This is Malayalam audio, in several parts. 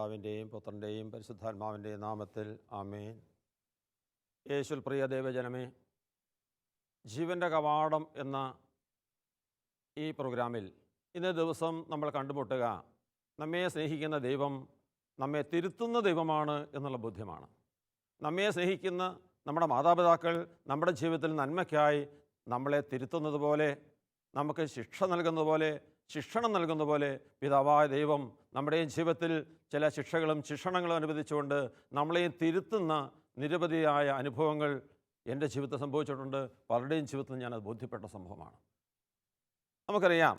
പിതാവിൻ്റെയും പുത്രൻ്റെയും പരിശുദ്ധാത്മാവിൻ്റെയും നാമത്തിൽ ആമേൻ. യേശുവിൽ പ്രിയ ദൈവജനമേ, ജീവൻ്റെ കവാടം എന്ന ഈ പ്രോഗ്രാമിൽ ഇന്നേ ദിവസം നമ്മൾ കണ്ടുമുട്ടുക നമ്മെ സ്നേഹിക്കുന്ന ദൈവം നമ്മെ തിരുത്തുന്ന ദൈവമാണ് എന്നുള്ള ബോധ്യമാണ്. നമ്മെ സ്നേഹിക്കുന്ന നമ്മുടെ മാതാപിതാക്കൾ നമ്മുടെ ജീവിതത്തിൽ നന്മയ്ക്കായി നമ്മളെ തിരുത്തുന്നത് പോലെ, നമുക്ക് ശിക്ഷ നൽകുന്നത് പോലെ, ശിക്ഷണം നൽകുന്ന പോലെ പിതാവായ ദൈവം നമ്മുടെയും ജീവിതത്തിൽ ചില ശിക്ഷകളും ശിക്ഷണങ്ങളും അനുവദിച്ചുകൊണ്ട് നമ്മളെയും തിരുത്തുന്ന നിരവധിയായ അനുഭവങ്ങൾ എൻ്റെ ജീവിതത്തിൽ സംഭവിച്ചിട്ടുണ്ട്. പലരുടെയും ജീവിതത്തിൽ ഞാനത് ബോധ്യപ്പെട്ട സംഭവമാണ്. നമുക്കറിയാം,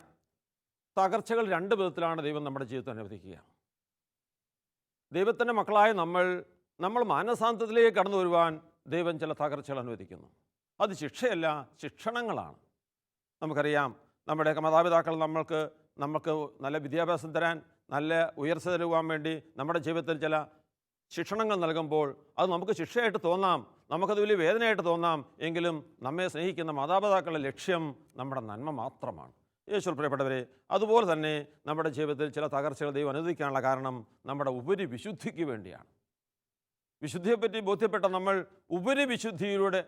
തകർച്ചകൾ രണ്ട് വിധത്തിലാണ് ദൈവം നമ്മുടെ ജീവിതത്തിൽ അനുവദിക്കുക. ദൈവത്തിൻ്റെ മക്കളായ നമ്മൾ മാനസാന്തരത്തിലേക്ക് കടന്നു വരുവാൻ ദൈവം ചില തകർച്ചകൾ അനുവദിക്കുന്നു. അത് ശിക്ഷയല്ല, ശിക്ഷണങ്ങളാണ്. നമുക്കറിയാം, നമ്മുടെയൊക്കെ മാതാപിതാക്കൾ നമുക്ക് നല്ല വിദ്യാഭ്യാസം തരാൻ, നല്ല ഉയർച്ച തരുവാൻ വേണ്ടി നമ്മുടെ ജീവിതത്തിൽ ചില ശിക്ഷണങ്ങൾ നൽകുമ്പോൾ അത് നമുക്ക് ശിക്ഷയായിട്ട് തോന്നാം, നമുക്കത് വലിയ വേദനയായിട്ട് തോന്നാം. എങ്കിലും നമ്മെ സ്നേഹിക്കുന്ന മാതാപിതാക്കളുടെ ലക്ഷ്യം നമ്മുടെ നന്മ മാത്രമാണ്. യേശുവിൽ പ്രിയപ്പെട്ടവരെ, അതുപോലെ തന്നെ നമ്മുടെ ജീവിതത്തിൽ ചില തകർച്ചകൾ ദൈവം അനുവദിക്കാനുള്ള കാരണം നമ്മുടെ ഉപരി വിശുദ്ധിക്ക് വേണ്ടിയാണ്. വിശുദ്ധിയെപ്പറ്റി ബോധ്യപ്പെട്ട നമ്മൾ ഉപരി വിശുദ്ധിയിലൂടെ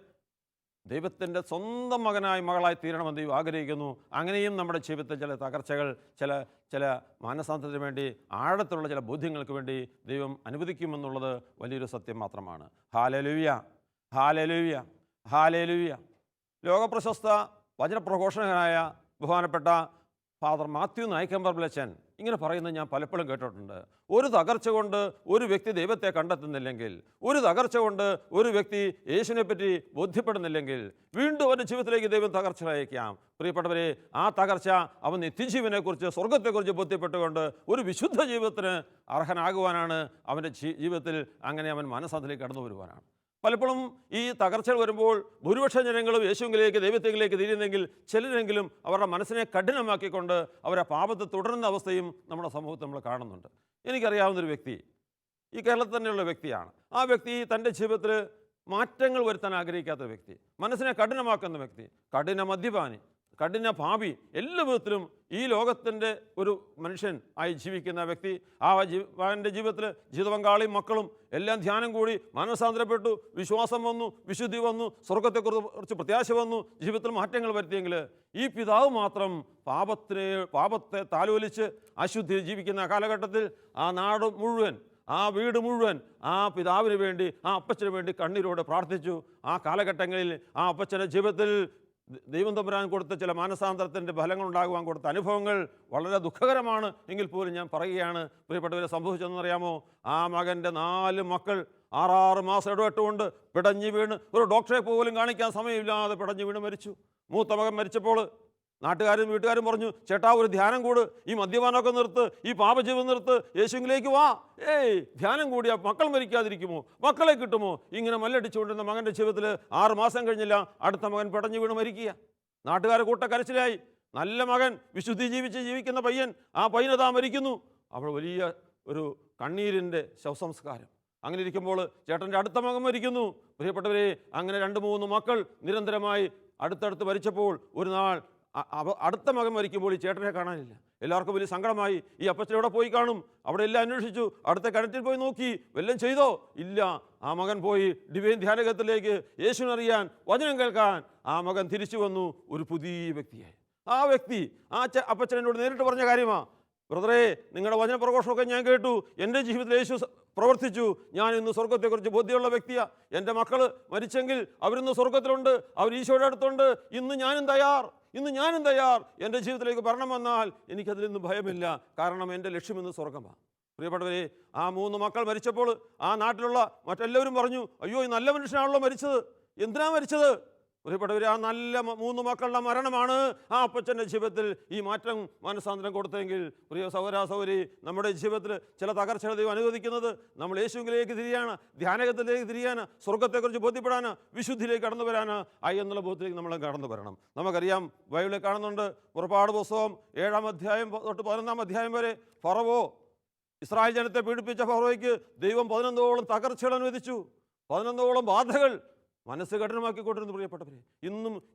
ദൈവത്തിൻ്റെ സ്വന്തം മകളായി തീരണമെന്ന് ദൈവം ആഗ്രഹിക്കുന്നു. അങ്ങനെയും നമ്മുടെ ജീവിതത്തിൽ ചില തകർച്ചകൾ, ചില മാനസാന്തരത്തിന് വേണ്ടി, ആഴത്തിലുള്ള ചില ബോധ്യങ്ങൾക്ക് വേണ്ടി ദൈവം അനുവദിക്കുമെന്നുള്ളത് വലിയൊരു സത്യം മാത്രമാണ്. Hallelujah, hallelujah, hallelujah. ലോകപ്രശസ്ത വചനപ്രഘോഷകനായ ബഹുമാനപ്പെട്ട ഫാദർ മാത്യു നായിക്കമ്പർലച്ചൻ ഇങ്ങനെ പറയുന്നത് ഞാൻ പലപ്പോഴും കേട്ടിട്ടുണ്ട്. ഒരു തകർച്ച കൊണ്ട് ഒരു വ്യക്തി ദൈവത്തെ കണ്ടെത്തുന്നില്ലെങ്കിൽ, ഒരു തകർച്ച കൊണ്ട് ഒരു വ്യക്തി യേശുവിനെപ്പറ്റി ബോധ്യപ്പെടുന്നില്ലെങ്കിൽ വീണ്ടും അവൻ്റെ ജീവിതത്തിലേക്ക് ദൈവം തകർച്ച അയക്കാം. പ്രിയപ്പെട്ടവരെ, ആ തകർച്ച അവൻ നിത്യജീവനെക്കുറിച്ച്, സ്വർഗത്തെക്കുറിച്ച് ബോധ്യപ്പെട്ടുകൊണ്ട് ഒരു വിശുദ്ധ ജീവിതത്തിന് അർഹനാകുവാനാണ്. അവൻ്റെ ജീവിതത്തിൽ അങ്ങനെ അവൻ മാനസാന്തരത്തിലേക്ക് കടന്നു വരുവാനാണ്. പലപ്പോഴും ഈ തകർച്ചകൾ വരുമ്പോൾ ഭൂരിപക്ഷം ജനങ്ങളും യേശുവിലേക്ക്, ദൈവത്തിലേക്ക് തിരിയുന്നെങ്കിൽ ചിലരെങ്കിലും അവരുടെ മനസ്സിനെ കഠിനമാക്കിക്കൊണ്ട് അവരെ പാപത്തിൽ തുടരുന്ന അവസ്ഥയും നമ്മുടെ സമൂഹത്തിൽ നമ്മൾ കാണുന്നുണ്ട്. എനിക്കറിയാവുന്നൊരു വ്യക്തി, ഈ കേരളത്തിൽ തന്നെയുള്ള വ്യക്തിയാണ്. ആ വ്യക്തി തൻ്റെ ജീവിതത്തിൽ മാറ്റങ്ങൾ വരുത്താൻ ആഗ്രഹിക്കാത്ത വ്യക്തി, മനസ്സിനെ കഠിനമാക്കുന്ന വ്യക്തി, കഠിന മദ്യപാനി, കഠിന പാപി, എല്ലാ വിധത്തിലും ഈ ലോകത്തിൻ്റെ ഒരു മനുഷ്യൻ ആയി ജീവിക്കുന്ന വ്യക്തി. അവൻ്റെ ജീവിതത്തിൽ ജീവിതപങ്കാളിയും മക്കളും എല്ലാം ധ്യാനം കൂടി മാനസാന്തരപ്പെട്ടു, വിശ്വാസം വന്നു, വിശുദ്ധി വന്നു, സ്വർഗത്തെക്കുറിച്ച് പ്രത്യാശ വന്നു, ജീവിതത്തിൽ മാറ്റങ്ങൾ വരുത്തിയെങ്കിൽ ഈ പിതാവ് മാത്രം പാപത്തെ താലോലിച്ച് അശുദ്ധി ജീവിക്കുന്ന കാലഘട്ടത്തിൽ ആ നാട് മുഴുവൻ, ആ വീട് മുഴുവൻ ആ പിതാവിന് വേണ്ടി, ആ അപ്പച്ചന് വേണ്ടി കണ്ണീരോടെ പ്രാർത്ഥിച്ചു. ആ കാലഘട്ടങ്ങളിൽ ആ അപ്പച്ചൻ്റെ ജീവിതത്തിൽ ദൈവം തമ്പുരാൻ കൊടുത്ത ചില മാനസാന്തരത്തിൻ്റെ ഫലങ്ങൾ ഉണ്ടാകുവാൻ കൊടുത്ത അനുഭവങ്ങൾ വളരെ ദുഃഖകരമാണ്. എങ്കിൽ പോലും ഞാൻ പറയുകയാണ്, പ്രിയപ്പെട്ടവരെ, സംഭവിച്ചതെന്നറിയാമോ? ആ മകൻ്റെ 4 മക്കൾ 6 മാസം ഇടവിട്ടുകൊണ്ട് പിടഞ്ഞു വീണ്, ഒരു ഡോക്ടറെ പോലും കാണിക്കാൻ സമയമില്ലാതെ പിടഞ്ഞു വീണ് മരിച്ചു. മൂത്ത മകൻ മരിച്ചപ്പോൾ നാട്ടുകാരും വീട്ടുകാരും പറഞ്ഞു, ചേട്ടാ ഒരു ധ്യാനം കൂട്, ഈ മദ്യപാനമൊക്കെ നിർത്ത്, ഈ പാപജീവൻ നിർത്ത്, യേശുവിലേക്ക് വാ. ധ്യാനം കൂടിയാൽ മക്കൾ മരിക്കാതിരിക്കുമോ, മക്കളെ കിട്ടുമോ? ഇങ്ങനെ മല്ലടിച്ചുകൊണ്ടിരുന്ന മകൻ്റെ ജീവിതത്തിൽ 6 മാസം കഴിഞ്ഞില്ല അടുത്ത മകൻ പിടഞ്ഞു വീണ് മരിക്കുക. നാട്ടുകാരെ കൂട്ടക്കരച്ചിലായി. നല്ല മകൻ, വിശുദ്ധി ജീവിക്കുന്ന പയ്യൻ, ആ പയ്യനതാ മരിക്കുന്നു. അവൾ വലിയ ഒരു കണ്ണീരിൻ്റെ ശവസംസ്കാരം. അങ്ങനെ ഇരിക്കുമ്പോൾ ചേട്ടൻ്റെ അടുത്ത മകൻ മരിക്കുന്നു. പ്രിയപ്പെട്ടവരെ, അങ്ങനെ 2-3 മക്കൾ നിരന്തരമായി അടുത്തടുത്ത് മരിച്ചപ്പോൾ ഒരു നാൾ അടുത്ത മകൻ മരിക്കുമ്പോൾ ഈ ചേട്ടനെ കാണാനില്ല. എല്ലാവർക്കും വലിയ സങ്കടമായി. ഈ അപ്പച്ചൻ എവിടെ പോയി കാണും? അവിടെ എല്ലാം അന്വേഷിച്ചു. അടുത്ത കിണറ്റിൽ പോയി നോക്കി, വല്ലതും ചെയ്തോ? ഇല്ല. ആ മകൻ പോയി ഡിവൈൻ ധ്യാനകത്തിലേക്ക് യേശുവിനറിയാൻ, വചനം കേൾക്കാൻ ആ മകൻ തിരിച്ചു വന്നു, ഒരു പുതിയ വ്യക്തിയായി. ആ വ്യക്തി അപ്പച്ചൻ എന്നോട് നേരിട്ട് പറഞ്ഞ കാര്യമാണ്, ബ്രദറേ, നിങ്ങളുടെ വചന പ്രഘോഷമൊക്കെ ഞാൻ കേട്ടു, എൻ്റെ ജീവിതത്തിൽ യേശു പ്രവർത്തിച്ചു, ഞാൻ ഇന്ന് സ്വർഗത്തെക്കുറിച്ച് ബോധ്യമുള്ള വ്യക്തിയാണ്. എൻ്റെ മക്കൾ മരിച്ചെങ്കിൽ അവരിന്ന് സ്വർഗത്തിലുണ്ട്, അവർ ഈശോയുടെ അടുത്തുണ്ട്. ഇന്ന് ഞാനും തയ്യാർ എൻ്റെ ജീവിതത്തിലേക്ക് വരണം വന്നാൽ എനിക്കതിലൊന്നും ഭയമില്ല. കാരണം എൻ്റെ ലക്ഷ്യം ഇന്ന് സ്വർഗമാണ്. പ്രിയപ്പെട്ടവരെ, ആ 3 മക്കൾ മരിച്ചപ്പോൾ ആ നാട്ടിലുള്ള മറ്റെല്ലാവരും പറഞ്ഞു, അയ്യോ ഈ നല്ല മനുഷ്യനാണല്ലോ മരിച്ചത്, എന്തിനാ മരിച്ചത്? പ്രിയപ്പെട്ടവർ, ആ നല്ല 3 മക്കളുടെ മരണമാണ് ആ അപ്പച്ചൻ്റെ ജീവിതത്തിൽ ഈ മാറ്റം, മാനസാന്തരം കൊടുത്തെങ്കിൽ, പ്രിയ സഹോദരീ, നമ്മുടെ ജീവിതത്തിൽ ചില തകർച്ചകൾ ദൈവം അനുവദിക്കുന്നത് നമ്മൾ യേശുവിലേക്ക് തിരിയാണ്, ധ്യാനകത്തിലേക്ക് തിരിയാന്, സ്വർഗത്തെക്കുറിച്ച് ബോധ്യപ്പെടാന്, വിശുദ്ധിയിലേക്ക് കടന്നു വരാന്, എന്നുള്ള ബോധത്തിലേക്ക് നമ്മൾ കടന്നു വരണം. നമുക്കറിയാം, ബൈബിളിൽ കാണുന്നുണ്ട്, പുറപ്പാട് പുസ്തകം 7-ാം അധ്യായം തൊട്ട് 11-ാം അധ്യായം വരെ ഫറവോ, ഇസ്രായേൽ ജനത്തെ പീഡിപ്പിച്ച ഫറവോയ്ക്ക് ദൈവം 11ഓളം തകർച്ചകൾ അനുവദിച്ചു, 11ഓളം ബാധകൾ മനസ്സ് കഠിനമാക്കിക്കൊണ്ടിരുന്നു പ്രിയപ്പെട്ടവരെ.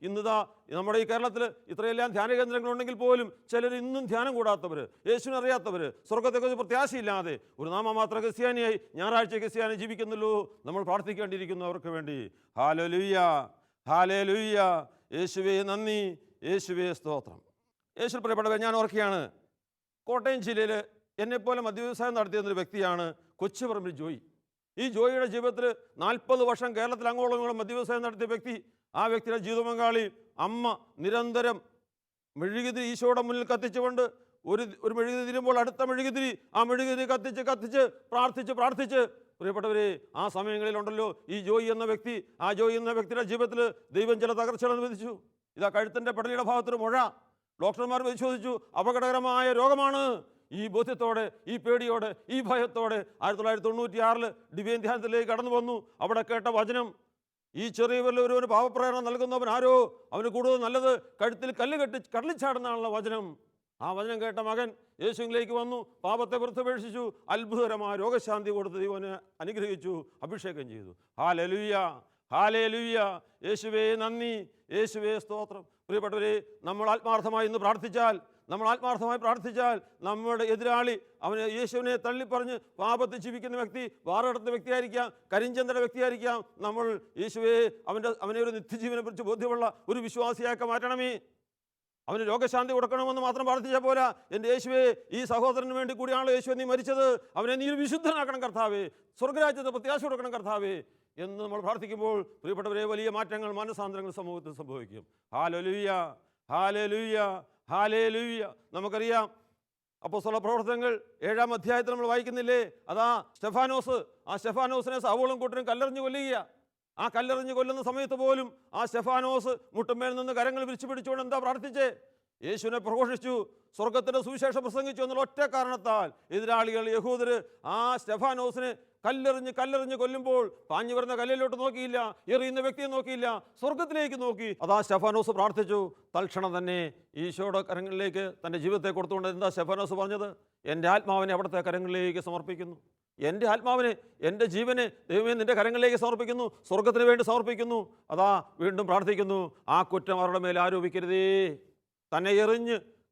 ഇന്നിതാ നമ്മുടെ ഈ കേരളത്തിൽ ഇത്രയെല്ലാം ധ്യാന കേന്ദ്രങ്ങളുണ്ടെങ്കിൽ പോലും ചിലർ ഇന്നും ധ്യാനം കൂടാത്തവർ, യേശുവിനെ അറിയാത്തവർ, സ്വർഗത്തെക്കുറിച്ച് പ്രത്യാശയില്ലാതെ ഒരു നാമമാത്ര ക്രിസ്ത്യാനിയായി ഞായറാഴ്ച ക്രിസ്ത്യാനി ജീവിക്കുന്നല്ലോ. നമ്മൾ പ്രാർത്ഥിക്കേണ്ടിയിരിക്കുന്നു അവർക്ക് വേണ്ടി. Hallelujah, hallelujah. യേശുവേ നന്ദി, യേശുവേ സ്തോത്രം. യേശു പ്രിയപ്പെട്ടവരെ, ഞാൻ ഓർക്കുകയാണ്, കോട്ടയം ജില്ലയിൽ എന്നെപ്പോലെ മദ്യവ്യവസായം നടത്തിയിരുന്നൊരു വ്യക്തിയാണ് കൊച്ചുപറമ്പിൽ ജോയി. ഈ ജോയിയുടെ ജീവിതത്തിൽ 40 വർഷം കേരളത്തിൽ അങ്ങോളം ഇങ്ങോളം മദ്യവ്യവസായം നടത്തിയ വ്യക്തി. ആ വ്യക്തിയുടെ ജീവിത പങ്കാളി അമ്മ നിരന്തരം മെഴുകുതിരി ഈശോയുടെ മുന്നിൽ കത്തിച്ചുകൊണ്ട് ഒരു മെഴുകുതിരി തിരുമ്പോൾ അടുത്ത മെഴുകുതിരി ആ മെഴുകുതിരി കത്തിച്ച് പ്രാർത്ഥിച്ച് പ്രിയപ്പെട്ടവരെ, ആ സമയങ്ങളിലുണ്ടല്ലോ ഈ ജോയി എന്ന വ്യക്തിയുടെ ജീവിതത്തിൽ ദൈവം ചില തകർച്ചകൾ അനുവദിച്ചു. ഇതാ കഴുത്തിൻ്റെ പെടലിയുടെ ഭാഗത്തൊരു മുഴ. ഡോക്ടർമാർ പരിശോധിച്ചു, അപകടകരമായ രോഗമാണ്. ഈ ബോധ്യത്തോടെ, ഈ പേടിയോടെ, ഈ ഭയത്തോടെ 1996 ഡിവൈൻ ധ്യാനത്തിലേക്ക് കടന്നു വന്നു. അവിടെ കേട്ട വചനം, ഈ ചെറിയ ഒരു പാവപ്രേരണ നൽകുന്നവൻ ആരോ അവന് കൂടുതൽ നല്ലത് കഴുത്തിൽ കല്ല് കെട്ടി കടലിച്ചാടുന്നാണുള്ള വചനം. ആ വചനം കേട്ട മകൻ യേശുവിലേക്ക് വന്നു, പാപത്തെ പുറത്തുപേക്ഷിച്ചു, അത്ഭുതകരമായ രോഗശാന്തി കൊടുത്ത് ദൈവനെ അനുഗ്രഹിച്ചു, അഭിഷേകം ചെയ്തു. Hallelujah, hallelujah. യേശുവേ നന്ദി, യേശുവേ സ്തോത്രം. പ്രിയപ്പെട്ടവരെ, നമ്മൾ ആത്മാർത്ഥമായി ഇന്ന് പ്രാർത്ഥിച്ചാൽ, നമ്മുടെ എതിരാളി അവന് യേശുവിനെ തള്ളിപ്പറഞ്ഞ് പാപത്തിൽ ജീവിക്കുന്ന വ്യക്തി, വാറെടുത്ത വ്യക്തിയായിരിക്കാം, കരിഞ്ചന്തയുടെ വ്യക്തിയായിരിക്കാം. നമ്മൾ യേശുവെ അവനെ ഒരു നിത്യജീവനെ കുറിച്ച് ബോധ്യമുള്ള ഒരു വിശ്വാസിയാക്കി മാറ്റണമേ. അവന് രോഗശാന്തി കൊടുക്കണമെന്ന് മാത്രം പ്രാർത്ഥിച്ചാൽ പോരാ. എൻ്റെ യേശുവേ, ഈ സഹോദരന് വേണ്ടി കൂടിയാണല്ലോ യേശുവെ നീ മരിച്ചത്, അവനെ നീ ഒരു വിശുദ്ധനാക്കണം കർത്താവേ, സ്വർഗരാജ്യത്തെ പ്രത്യാശ കൊടുക്കണം കർത്താവേ എന്ന് നമ്മൾ പ്രാർത്ഥിക്കുമ്പോൾ പ്രിയപ്പെട്ടവരെ, വലിയ മാറ്റങ്ങൾ, മാനസാന്തരങ്ങൾ സമൂഹത്തിൽ സംഭവിക്കും. Hallelujah, hallelujah, hallelujah. നമുക്കറിയാം, അപ്പോസ്തല പ്രവർത്തനങ്ങൾ 7-ാം അധ്യായത്തിൽ നമ്മൾ വായിക്കുന്നില്ലേ, അതാ സ്റ്റെഫാനോസിനെ സൗളും കൂട്ടരും കല്ലെറിഞ്ഞ് കൊല്ലുക. ആ കല്ലെറിഞ്ഞ് കൊല്ലുന്ന സമയത്ത് പോലും ആ സ്റ്റെഫാനോസ് മുട്ടുമേൽ നിന്ന് കരങ്ങൾ വിരിച്ചു പിടിച്ചുകൊണ്ട് എന്താ പ്രാർത്ഥിച്ചേ? യേശുവിനെ പ്രഘോഷിച്ചു, സ്വർഗത്തിൻ്റെ സുവിശേഷം പ്രസംഗിച്ചു എന്നുള്ള ഒറ്റ കാരണത്താൽ എതിരാളികൾ യഹൂദർ ആ സ്റ്റെഫാനോസിനെ കല്ലെറിഞ്ഞ് കൊല്ലുമ്പോൾ പാഞ്ഞു വരുന്ന കല്ലിലോട്ട് നോക്കിയില്ല, എറിയുന്ന വ്യക്തിയെ നോക്കിയില്ല, സ്വർഗത്തിലേക്ക് നോക്കി. അതാ സ്റ്റെഫാനോസ് പ്രാർത്ഥിച്ചു. തൽക്ഷണം തന്നെ ഈശോയുടെ കരങ്ങളിലേക്ക് തൻ്റെ ജീവിതത്തെ കൊടുത്തുകൊണ്ട് എന്താ സ്റ്റെഫാനോസ് പറഞ്ഞത്? എൻ്റെ ആത്മാവിനെ അവിടുത്തെ കരങ്ങളിലേക്ക് സമർപ്പിക്കുന്നു, എൻ്റെ ആത്മാവിനെ, എൻ്റെ ജീവനെ ദൈവമേ നിൻ്റെ കരങ്ങളിലേക്ക് സമർപ്പിക്കുന്നു, സ്വർഗത്തിന് വേണ്ടി സമർപ്പിക്കുന്നു. അതാ വീണ്ടും പ്രാർത്ഥിക്കുന്നു, ആ കുറ്റം അവരുടെ മേൽ ആരോപിക്കരുതേ. തന്നെ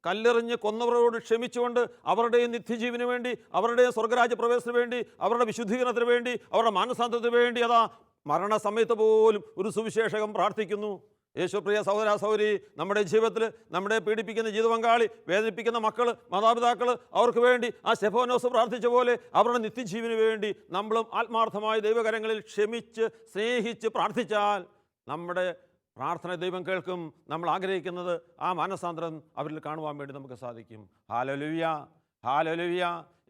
കല്ലെറിഞ്ഞ് കൊന്നവരോട് ക്ഷമിച്ചുകൊണ്ട് അവരുടെയും നിത്യജീവന് വേണ്ടി, അവരുടെയും സ്വർഗരാജ്യ പ്രവേശനത്തിന് വേണ്ടി, അവരുടെ വിശുദ്ധീകരണത്തിന് വേണ്ടി, അവരുടെ മാനസാന്തരത്തിന് വേണ്ടി അതാ മരണസമയത്ത് പോലും ഒരു സുവിശേഷകം പ്രാർത്ഥിക്കുന്നു. യേശുപ്രിയ സഹോദര സഹോദരി, നമ്മുടെ ജീവിതത്തിൽ നമ്മുടെ പീഡിപ്പിക്കുന്ന ജീവിത പങ്കാളി, വേദനിപ്പിക്കുന്ന മക്കൾ, മാതാപിതാക്കൾ, അവർക്ക് വേണ്ടി ആ സ്റ്റെഫാനോസ് പ്രാർത്ഥിച്ച പോലെ അവരുടെ നിത്യജീവന് വേണ്ടി നമ്മളും ആത്മാർത്ഥമായി ദൈവകരങ്ങളിൽ ക്ഷമിച്ച് സ്നേഹിച്ച് പ്രാർത്ഥിച്ചാൽ നമ്മുടെ പ്രാർത്ഥന ദൈവം കേൾക്കും. നമ്മൾ ആഗ്രഹിക്കുന്നത് ആ മാനസാന്തരം അവരിൽ കാണുവാൻ വേണ്ടി നമുക്ക് സാധിക്കും. Hallelujah, hallelujah.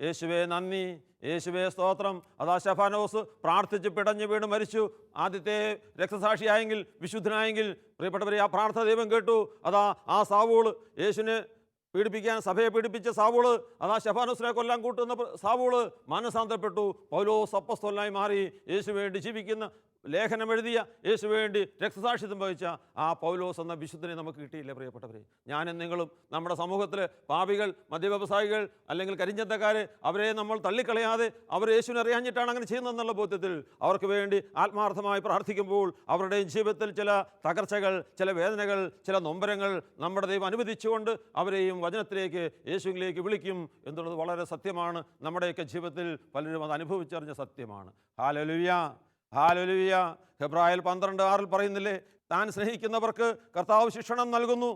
യേശുവേ നന്ദി, യേശുവേ സ്തോത്രം. അതാ സ്റ്റെഫാനോസ് പ്രാർത്ഥിച്ച് പിടഞ്ഞു വീണ് മരിച്ചു. ആദ്യത്തെ രക്തസാക്ഷിയായെങ്കിൽ, വിശുദ്ധനായെങ്കിൽ പ്രിയപ്പെട്ടവരെ, ആ പ്രാർത്ഥന ദൈവം കേട്ടു. അതാ ആ സാവൂള്, യേശുവിനെ പീഡിപ്പിക്കാൻ സഭയെ പീഡിപ്പിച്ച സാവൂള്, അതാ സ്റ്റെഫാനോസിനെ കൊല്ലാൻ കൂട്ടുന്ന സാവൂള് മാനസാന്തരപ്പെട്ടു. പൗലോസ് അപ്പൊസ്തലനായി മാറി. യേശു വേണ്ടി ജീവിക്കുന്ന, ലേഖനം എഴുതിയ, യേശു വേണ്ടി രക്തസാക്ഷിത്വം വഹിച്ച ആ പൗലോസ് എന്ന വിശുദ്ധനെ നമുക്ക് കിട്ടിയില്ല പ്രിയപ്പെട്ടവരെ. ഞാനും നിങ്ങളും നമ്മുടെ സമൂഹത്തിൽ പാപികൾ, മദ്യവ്യവസായികൾ, അല്ലെങ്കിൽ കരിഞ്ചന്തക്കാർ, അവരെ നമ്മൾ തള്ളിക്കളയാതെ അവർ യേശുവിനെ അറിയാഞ്ഞിട്ടാണ് അങ്ങനെ ചെയ്യുന്നതെന്നുള്ള ബോധ്യത്തിൽ അവർക്ക് വേണ്ടി ആത്മാർത്ഥമായി പ്രാർത്ഥിക്കുമ്പോൾ അവരുടെ ജീവിതത്തിൽ ചില തകർച്ചകൾ, ചില വേദനകൾ, ചില നൊമ്പരങ്ങൾ നമ്മുടെ ദൈവം അനുവദിച്ചുകൊണ്ട് അവരെയും വചനത്തിലേക്ക്, യേശുവിലേക്ക് വിളിക്കും എന്നുള്ളത് വളരെ സത്യമാണ്. നമ്മുടെയൊക്കെ ജീവിതത്തിൽ പലരും അത് അനുഭവിച്ചറിഞ്ഞ സത്യമാണ്. Hallelujah, hallelujah. ഹെബ്രായർ 12:6 പറയുന്നില്ലേ, താൻ സ്നേഹിക്കുന്നവർക്ക് കർത്താവ് ശിക്ഷണം നൽകുന്നു,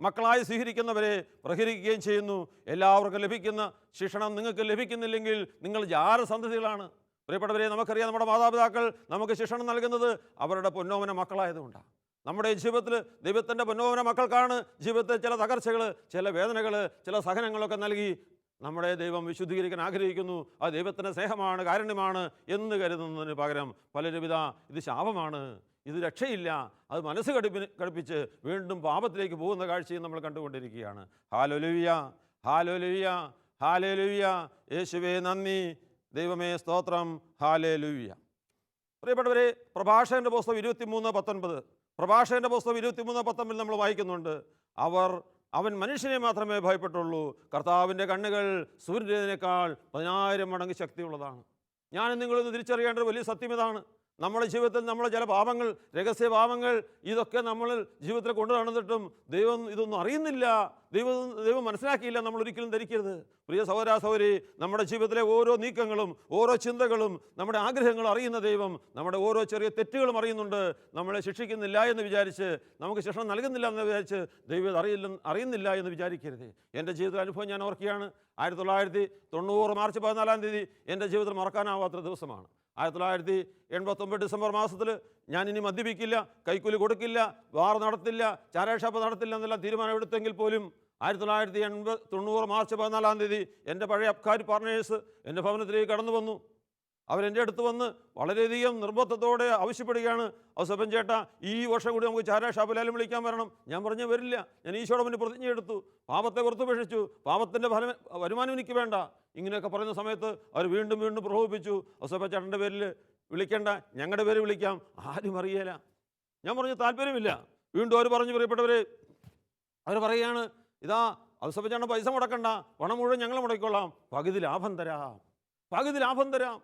മക്കളായി സ്വീകരിക്കുന്നവരെ പ്രഹരിക്കുകയും ചെയ്യുന്നു. എല്ലാവർക്കും ലഭിക്കുന്ന ശിക്ഷണം നിങ്ങൾക്ക് ലഭിക്കുന്നില്ലെങ്കിൽ നിങ്ങൾ ജാരസന്തതികളാണ്. പ്രിയപ്പെട്ടവരെ, നമുക്കറിയാം, നമ്മുടെ മാതാപിതാക്കൾ നമുക്ക് ശിക്ഷണം നൽകുന്നത് അവരുടെ പൊന്നോമന മക്കളായതുകൊണ്ടാണ്. നമ്മുടെ ജീവിതത്തിൽ ദൈവത്തിൻ്റെ പൊന്നോമന മക്കൾക്കാണ് ജീവിതത്തിൽ ചില തകർച്ചകൾ, ചില വേദനകൾ, ചില സഹനങ്ങളൊക്കെ നൽകി നമ്മുടെ ദൈവം വിശുദ്ധീകരിക്കാൻ ആഗ്രഹിക്കുന്നു. അത് ദൈവത്തിൻ്റെ സ്നേഹമാണ്, കാരുണ്യമാണ് എന്ന് കരുതുന്നതിന് പകരം പലരും ഇത് ശാപമാണ്, ഇത് രക്ഷയില്ല, അത് മനസ്സ് കടുപ്പിച്ച് വീണ്ടും പാപത്തിലേക്ക് പോകുന്ന കാഴ്ചയും നമ്മൾ കണ്ടുകൊണ്ടിരിക്കുകയാണ്. Hallelujah, hallelujah, hallelujah. യേശുവേ നന്ദി, ദൈവമേ സ്തോത്രം. ഹല്ലേലൂയ. പ്രിയപ്പെട്ടവരെ, പ്രഭാഷകൻ്റെ പുസ്തകം 23:19 നമ്മൾ വായിക്കുന്നുണ്ട്. അവൻ മനുഷ്യനെ മാത്രമേ ഭയപ്പെട്ടുള്ളൂ, കർത്താവിൻ്റെ കണ്ണുകൾ സൂര്യനേക്കാൾ 10,000 മടങ്ങ് ശക്തിയുള്ളതാണ്. ഞാനും നിങ്ങളൊന്ന് തിരിച്ചറിയേണ്ട ഒരു വലിയ സത്യം ഇതാണ്. നമ്മുടെ ജീവിതത്തിൽ നമ്മളെ ചില പാപങ്ങൾ, രഹസ്യ പാപങ്ങൾ, ഇതൊക്കെ നമ്മൾ ജീവിതത്തിൽ കൊണ്ടു നടന്നിട്ടും ദൈവം ഇതൊന്നും അറിയുന്നില്ല, ദൈവം മനസ്സിലാക്കിയില്ല, നമ്മൾ ഒരിക്കലും ധരിക്കരുത്. പ്രിയ സഹോദരാ സഹോദരി, നമ്മുടെ ജീവിതത്തിലെ ഓരോ നീക്കങ്ങളും, ഓരോ ചിന്തകളും, നമ്മുടെ ആഗ്രഹങ്ങളും അറിയുന്ന ദൈവം നമ്മുടെ ഓരോ ചെറിയ തെറ്റുകളും അറിയുന്നുണ്ട്. നമ്മളെ ശിക്ഷിക്കുന്നില്ല എന്ന് വിചാരിച്ച്, നമുക്ക് ശിക്ഷ നൽകുന്നില്ല എന്ന് വിചാരിച്ച് ദൈവം അറിയുന്നില്ല എന്ന് വിചാരിക്കരുത്. എൻ്റെ ജീവിതത്തിലെ അനുഭവം ഞാൻ ഓർക്കുകയാണ്. 1990 മാർച്ച് 14 എൻ്റെ ജീവിതത്തിൽ മറക്കാനാവാത്ത ദിവസമാണ്. 1989 ഡിസംബർ മാസത്തിൽ ഞാൻ ഇനി മദ്യപിക്കില്ല, കൈക്കൂലി കൊടുക്കില്ല, ബാർ നടത്തില്ല, ചാരായ ഷാപ്പ് നടത്തില്ല എന്നെല്ലാം തീരുമാനമെടുത്തെങ്കിൽ പോലും 1990 മാർച്ച് 14 എൻ്റെ പഴയ അബ്കാരി പാർട്ട്നേഴ്സ് എൻ്റെ ഭവനത്തിലേക്ക് കടന്നു വന്നു. അവരെൻ്റെ അടുത്ത് വന്ന് വളരെയധികം നിർബന്ധത്തോടെ ആവശ്യപ്പെടുകയാണ്, ഔസേപ്പൻ ചേട്ടാ, ഈ വർഷം കൂടി നമുക്ക് ചാരായ ഷാപ്പിലാലും വിളിക്കാൻ വരണം. ഞാൻ പറഞ്ഞു വരില്ല. ഞാൻ ഈശോയുടെ മുന്നിൽ പ്രതിജ്ഞ എടുത്തു, പാപത്തെ പുറത്തുപേക്ഷിച്ചു, പാപത്തിൻ്റെ വരുമാനം എനിക്ക് വേണ്ട. ഇങ്ങനെയൊക്കെ പറയുന്ന സമയത്ത് അവർ വീണ്ടും വീണ്ടും പ്രകോപിപ്പിച്ചു, ഔസേപ്പൻ ചേട്ടൻ്റെ പേരിൽ വിളിക്കേണ്ട, ഞങ്ങളുടെ പേര് വിളിക്കാം, ആരും അറിയേല. ഞാൻ പറഞ്ഞു താല്പര്യമില്ല. വീണ്ടും അവർ പറഞ്ഞു, പ്രിയപ്പെട്ടവരെ, അവർ പറയുകയാണ്, ഇതാ ഔസേപ്പൻ ചേട്ടൻ പൈസ മുടക്കണ്ട, പണം മുഴുവൻ ഞങ്ങൾ മുടക്കിക്കൊള്ളാം, പകുതി ലാഭം തരാം.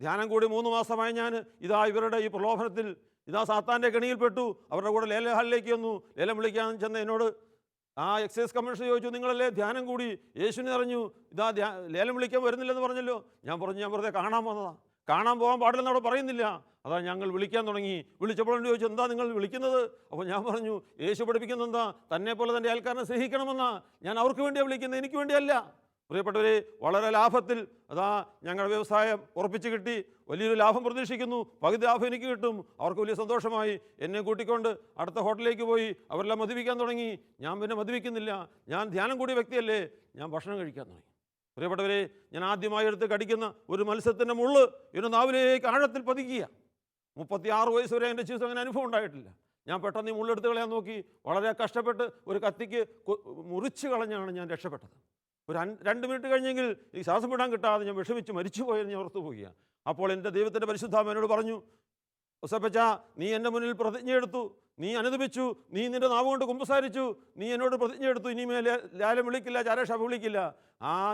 ധ്യാനം കൂടി 3 മാസമായി ഞാൻ ഇതാ ഇവരുടെ ഈ പ്രലോഭനത്തിൽ, ഇതാ സാത്താൻ്റെ കെണിയിൽപ്പെട്ടു. അവരുടെ കൂടെ ലേല ഹാളിലേക്ക് വന്നു. ലേലം വിളിക്കാൻ ചെന്ന് എന്നോട് ആ എക്സൈസ് കമ്മീഷണർ ചോദിച്ചു, നിങ്ങളല്ലേ ധ്യാനം കൂടി യേശുവിനെ അറിഞ്ഞു, ഇതാ ലേലം വിളിക്കാൻ വരുന്നില്ലെന്ന് പറഞ്ഞല്ലോ. ഞാൻ പറഞ്ഞു, ഞാൻ വെറുതെ കാണാൻ വന്നതാ, കാണാൻ പോകാൻ പാടില്ലെന്ന് അവിടെ പറയുന്നില്ല. അതാ ഞങ്ങൾ വിളിക്കാൻ തുടങ്ങി. വിളിച്ചപ്പോഴെന്ന് ചോദിച്ചു, എന്താ നിങ്ങൾ വിളിക്കുന്നത്? അപ്പോൾ ഞാൻ പറഞ്ഞു, യേശു പഠിപ്പിക്കുന്നത് എന്താ, തന്നെ പോലെ തൻ്റെ അയൽക്കാരനെ സ്നേഹിക്കണമെന്നാ. ഞാൻ അവർക്ക് വേണ്ടിയാണ് വിളിക്കുന്നത്, എനിക്ക് വേണ്ടിയല്ല. പ്രിയപ്പെട്ടവരെ, വളരെ ലാഭത്തിൽ അതാ ഞങ്ങളുടെ വ്യവസായം ഉറപ്പിച്ച് കിട്ടി. വലിയൊരു ലാഭം പ്രതീക്ഷിക്കുന്നു, പകുതി ലാഭം എനിക്ക് കിട്ടും. അവർക്ക് വലിയ സന്തോഷമായി. എന്നെ കൂട്ടിക്കൊണ്ട് അടുത്ത ഹോട്ടലിലേക്ക് പോയി. അവരെല്ലാം മദ്യപിക്കാൻ തുടങ്ങി. ഞാൻ പിന്നെ മദ്യപിക്കുന്നില്ല, ഞാൻ ധ്യാനം കൂടിയ വ്യക്തിയല്ലേ, ഞാൻ ഭക്ഷണം കഴിക്കാൻ തുടങ്ങി. പ്രിയപ്പെട്ടവരെ, ഞാൻ ആദ്യമായി എടുത്ത് കടിക്കുന്ന ഒരു മത്സ്യത്തിൻ്റെ മുള്ള് എൻ്റെ നാവിലേക്ക് ആഴത്തിൽ പതിക്കുക. 36 വയസ്സ് വരെ എൻ്റെ ജീവിതത്തിൽ അങ്ങനെ അനുഭവം ഉണ്ടായിട്ടില്ല. ഞാൻ പെട്ടെന്ന് ഈ മുള്ളെടുത്ത് കളയാൻ നോക്കി. വളരെ കഷ്ടപ്പെട്ട് ഒരു കത്തിക്ക് മുറിച്ച് കളഞ്ഞാണ് ഞാൻ രക്ഷപ്പെട്ടത്. ഒരു 2 മിനിറ്റ് കഴിഞ്ഞെങ്കിൽ ഈ ശ്വാസം വിടാൻ കിട്ടാതെ ഞാൻ വിഷമിച്ച് മരിച്ചുപോയെന്ന് ഞാൻ ഓർത്തു പോവുകയാണ്. അപ്പോൾ എൻ്റെ ദൈവത്തിൻ്റെ പരിശുദ്ധാത്മാവ് എന്നോട് പറഞ്ഞു, ഔസേപ്പച്ച, നീ എൻ്റെ മുന്നിൽ പ്രതിജ്ഞ എടുത്തു, നീ അനുദപിച്ചു, നീ നിൻ്റെ നാവ് കൊണ്ട് കുമ്പസാരിച്ചു, നീ എന്നോട് പ്രതിജ്ഞ എടുത്തു, ഇനിമേൽ ലാലം വിളിക്കില്ല, ചാരായ ഷാപ്പ് വിളിക്കില്ല.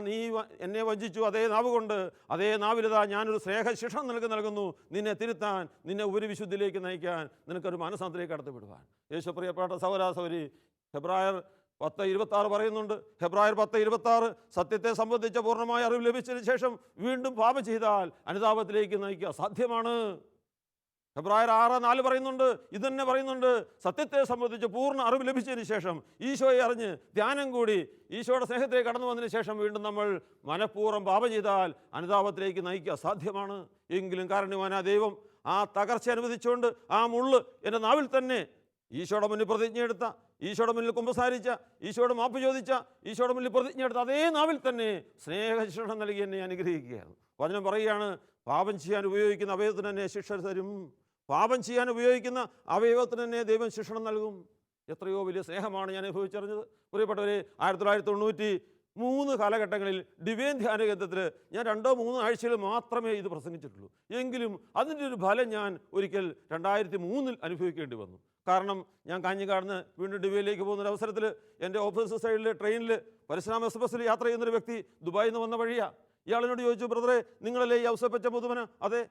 നീ എന്നെ വഞ്ചിച്ചു, അതേ നാവ് കൊണ്ട്, അതേ നാവിലിതാ ഞാനൊരു സ്നേഹശിക്ഷ നൽകുന്നു, നിന്നെ തിരുത്താൻ, നിന്നെ ഉപരിവിശുദ്ധിയിലേക്ക് നയിക്കാൻ, നിനക്കൊരു മാനസാന്തരത്തിലേക്ക് കടത്തിവിടുവാൻ. യേശു പ്രിയപ്പെട്ട സഹോദരാ സഹോദരി, ഹെബ്രായർ 10:26 പറയുന്നുണ്ട്. ഹെബ്രായർ 10:26, സത്യത്തെ സംബന്ധിച്ച പൂർണ്ണമായ അറിവ് ലഭിച്ചതിന് ശേഷം വീണ്ടും പാപം ചെയ്താൽ അനുതാപത്തിലേക്ക് നയിക്കുക സാധ്യമാണ്. ഹെബ്രായർ 6:4 പറയുന്നുണ്ട്, ഇതന്നെ പറയുന്നുണ്ട്, സത്യത്തെ സംബന്ധിച്ച് പൂർണ്ണ അറിവ് ലഭിച്ചതിന് ശേഷം, ഈശോയെ അറിഞ്ഞ് ധ്യാനം കൂടി ഈശോയുടെ സ്നേഹത്തിലേക്ക് കടന്നു വന്നതിന് ശേഷം വീണ്ടും നമ്മൾ മനഃപൂർവ്വം പാപം ചെയ്താൽ അനുതാപത്തിലേക്ക് നയിക്കുക സാധ്യമാണ്. എങ്കിലും കാരണവാനായ ദൈവം ആ തകർച്ച അനുവദിച്ചുകൊണ്ട് ആ മുള്ള് എൻ്റെ നാവിൽ തന്നെ ഈശോയുടെ മുന്നിൽ പ്രതിജ്ഞ എടുത്ത, ഈശോയുടെ മുന്നിൽ കുമ്പസാരിച്ച, ഈശോയുടെ മാപ്പ് ചോദിച്ച, ഈശോയുടെ മുന്നിൽ പ്രതിജ്ഞ എടുത്ത അതേ നാവിൽ തന്നെ സ്നേഹശിക്ഷ നൽകി എന്നെ അനുഗ്രഹിക്കുകയാണ്. വചനം പറയുകയാണ്, പാപം ചെയ്യാൻ ഉപയോഗിക്കുന്ന അവയവത്തിന് തന്നെ ശിക്ഷ തരും. പാപം ചെയ്യാൻ ഉപയോഗിക്കുന്ന അവയവത്തിന് തന്നെ ദൈവം ശിക്ഷണം നൽകും. എത്രയോ വലിയ സ്നേഹമാണ് ഞാൻ അനുഭവിച്ചറിഞ്ഞത്. പ്രിയപ്പെട്ടവരെ, 1993 കാലഘട്ടങ്ങളിൽ ഡിവൈൻ ധ്യാന കേന്ദ്രത്തിൽ ഞാൻ 2-3 ആഴ്ചകൾ മാത്രമേ ഇത് പ്രസംഗിച്ചിട്ടുള്ളൂ. എങ്കിലും അതിൻ്റെ ഒരു ഫലം ഞാൻ ഒരിക്കൽ 2003 അനുഭവിക്കേണ്ടി വന്നു. കാരണം ഞാൻ കാഞ്ഞിക്കാടുന്ന് വീണ്ടും ഡിവൈനിലേക്ക് പോകുന്നൊരു അവസരത്തിൽ എൻ്റെ ഓപ്പോസിറ്റ് സൈഡിൽ ട്രെയിനിൽ പരശുരാം എക്സ്പ്രസ്സിൽ യാത്ര ചെയ്യുന്നൊരു വ്യക്തി ദുബായിൽ നിന്ന് വന്ന വഴിയാണ്. ഇയാളിനോട് ചോദിച്ചു, ബ്രദറെ, നിങ്ങളല്ലേ ഈ ഔസേപ്പച്ച മുതുമന? അതെ.